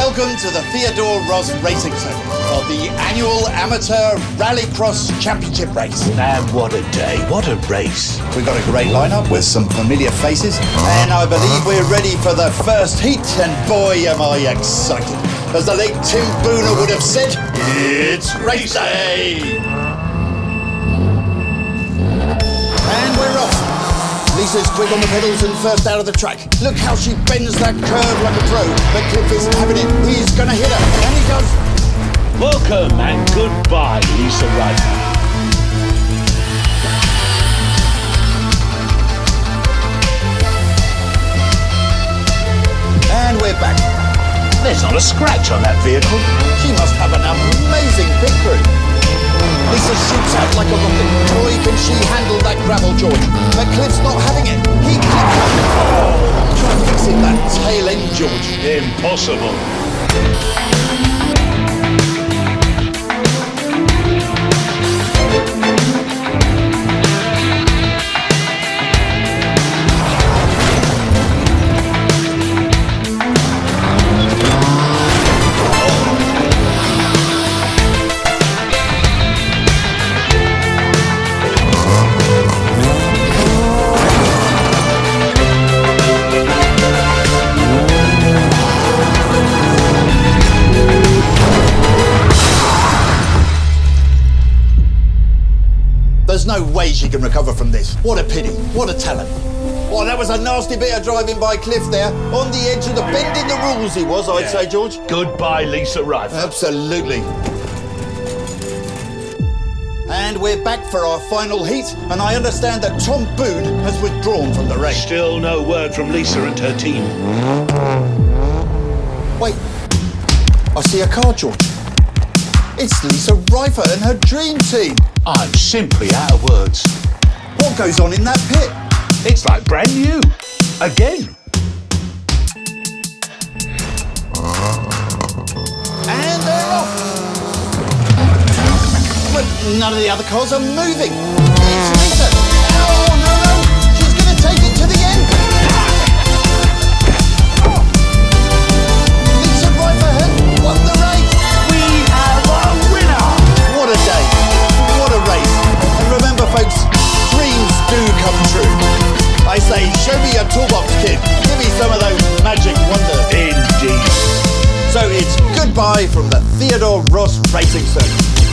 Welcome to the Theodore Ross Racing Circuit of the annual Amateur Rallycross Championship race. And what a day, what a race. We've got a great lineup with some familiar faces, and I believe we're ready for the first heat, and boy am I excited. As the late Tim Booner would have said, it's race day! And we're off. Lisa's quick on the pedals and first out of the track. Look how she bends that curve like a pro. But Cliff is having it. He's going to hit her. And he does. Welcome and goodbye, Lisa Ryder. And we're back. There's not a scratch on that vehicle. She must have an amazing pit crew. Lisa shoots out like a rocket. Boy, can she handle that gravel, George. But Cliff's not having it. He clipped her. Oh, try fixing that tail end, George. Impossible. There's no way she can recover from this. What a pity. What a talent. Oh, that was a nasty bit of driving by Cliff there. On the edge of the bending the rules he was, I'd say, George. Goodbye, Lisa Ryder. Absolutely. And we're back for our final heat, and I understand that Tom Boone has withdrawn from the race. Still no word from Lisa and her team. Wait. I see a car, George. It's Lisa Ryder and her dream team. I'm simply out of words. What goes on in that pit? It's like brand new. Again. And they're off. But none of the other cars are moving. It's Lisa. Oh, no. She's going to take it to the end. Oh. Lisa Ryder has won the race. We have a winner. What a day. What a race. And remember, folks, dreams do come true. I say, show me your toolbox, kid. Give me some of those magic wonders. Indeed. So it's goodbye from the Theodore Ross Racing Circuit.